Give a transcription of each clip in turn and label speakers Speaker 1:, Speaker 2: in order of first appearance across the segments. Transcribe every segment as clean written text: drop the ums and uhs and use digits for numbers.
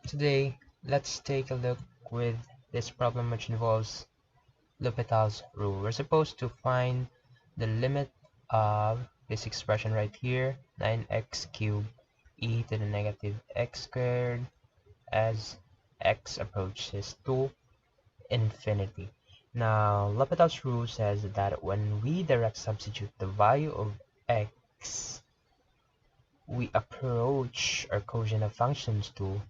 Speaker 1: Today, let's take a look with this problem which involves L'Hopital's rule. We're supposed to find the limit of this expression right here, 9x cubed e to the negative x squared as x approaches to infinity. Now, L'Hopital's rule says that when we direct substitute the value of x, we approach our quotient of functions to,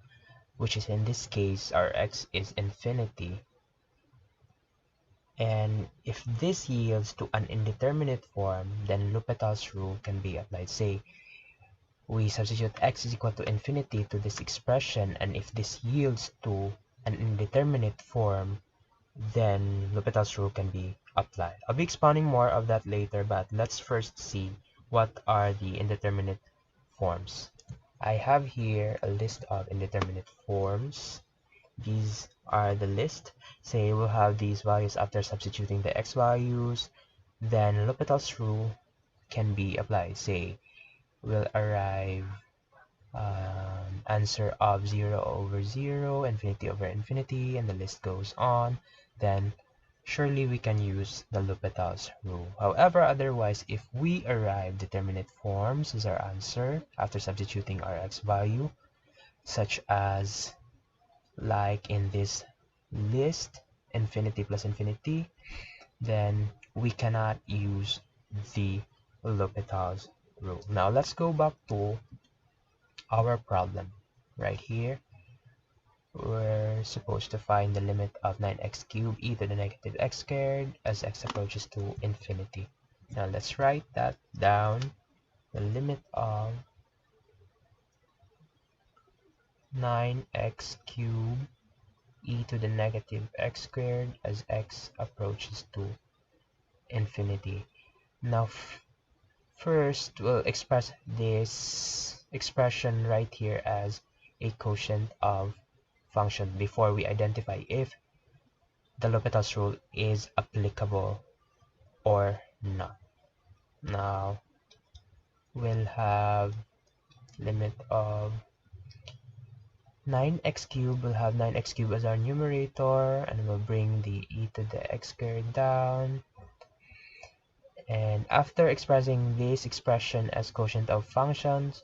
Speaker 1: which is in this case our x is infinity, and if this yields to an indeterminate form, then L'Hopital's rule can be applied. Say we substitute x is equal to infinity to this expression, and if this yields to an indeterminate form, then L'Hopital's rule can be applied. I'll be expounding more of that later, but let's first see what are the indeterminate forms. I have here a list of indeterminate forms. These are the list. Say we'll have these values after substituting the x values, then L'Hopital's rule can be applied. Say we'll arrive answer of 0 over 0, infinity over infinity, and the list goes on. Then surely we can use the L'Hopital's rule. However, otherwise, if we arrive determinate forms as our answer after substituting our x value, such as like in this list, infinity plus infinity, then we cannot use the L'Hopital's rule. Now let's go back to our problem right here. We're supposed to find the limit of 9x cubed e to the negative x squared as x approaches to infinity. Now let's write that down. The limit of 9x cubed e to the negative x squared as x approaches to infinity. Now first we'll express this expression right here as a quotient of function before we identify if the L'Hopital's rule is applicable or not. Now we'll have limit of 9x cubed. We'll have 9x cubed as our numerator, and we'll bring the e to the x squared down. And after expressing this expression as quotient of functions,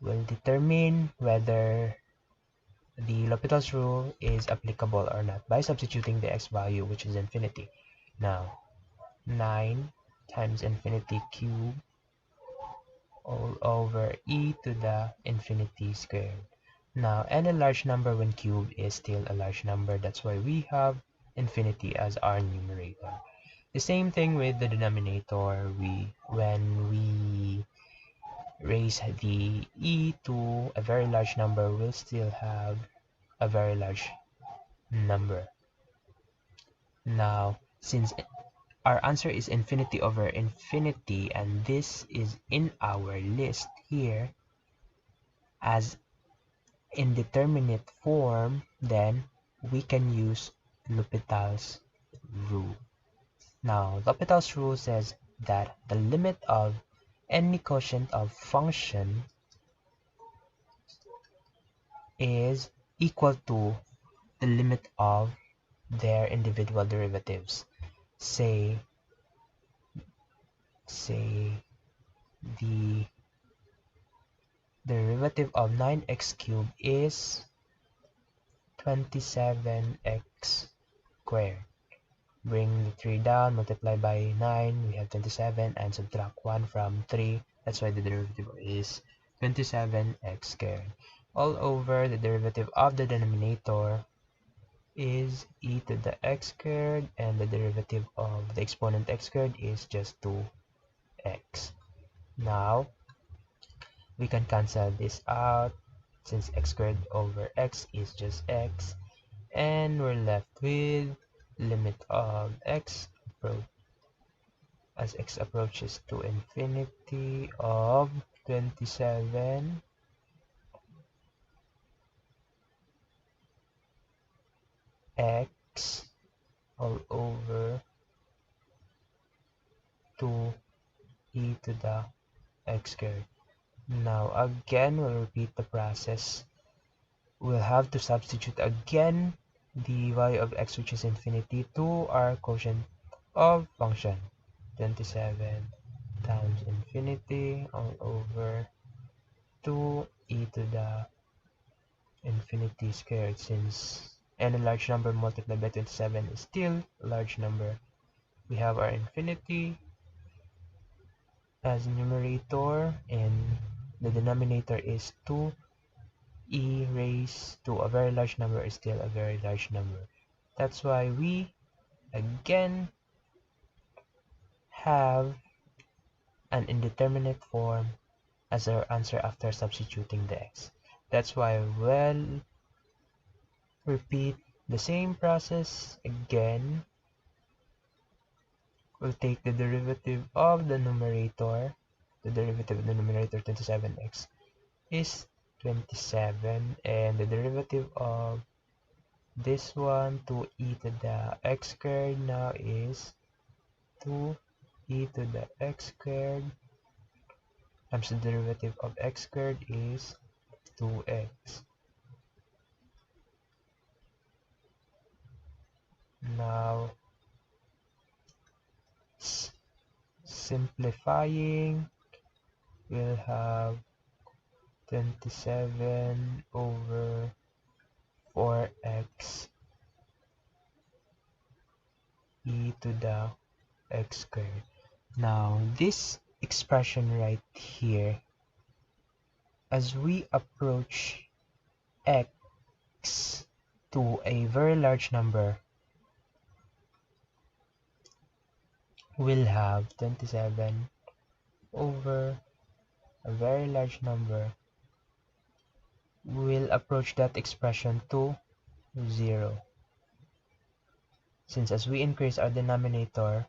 Speaker 1: we'll determine whether the L'Hopital's rule is applicable or not by substituting the x value, which is infinity. Now 9 times infinity cubed all over e to the infinity squared. Now any large number when cubed is still a large number. That's why we have infinity as our numerator. The same thing with the denominator. When we raise the e to a very large number, we'll still have a very large number. Now, since our answer is infinity over infinity, and this is in our list here as indeterminate form, then we can use L'Hopital's rule. Now, L'Hopital's rule says that the limit of any quotient of function is equal to the limit of their individual derivatives. Say the derivative of 9x cubed is 27x squared. Bring the 3 down, multiply by 9, we have 27, and subtract 1 from 3. That's why the derivative is 27x squared. All over the derivative of the denominator is e to the x squared, and the derivative of the exponent x squared is just 2x. Now we can cancel this out since x squared over x is just x, and we're left with limit of x as x approaches to infinity of 27 x all over 2 e to the x squared. Now again, we'll repeat the process. we'll have to substitute again the value of x, which is infinity, to our quotient of function. 27 times infinity all over 2e to the infinity squared, since any large number multiplied by 27 is still a large number. We have our infinity as numerator, and the denominator is 2e raised to a very large number is still a very large number. That's why we again have an indeterminate form as our answer after substituting the x. That's why we'll repeat the same process again. We'll take the derivative of the numerator. The derivative of the numerator, 27x, is 27, and the derivative of this one, 2e to the x squared, now is 2e to the x squared times the derivative of x squared is 2x. Now, simplifying, we'll have 27 over 4x e to the x squared. Now, this expression right here, as we approach x to a very large number, we'll have 27 over a very large number. We'll approach that expression to 0. Since as we increase our denominator,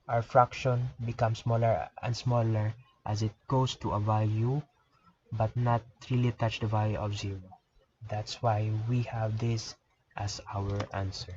Speaker 1: our fraction becomes smaller and smaller as it goes to a value, but not really touch the value of 0. That's why we have this as our answer.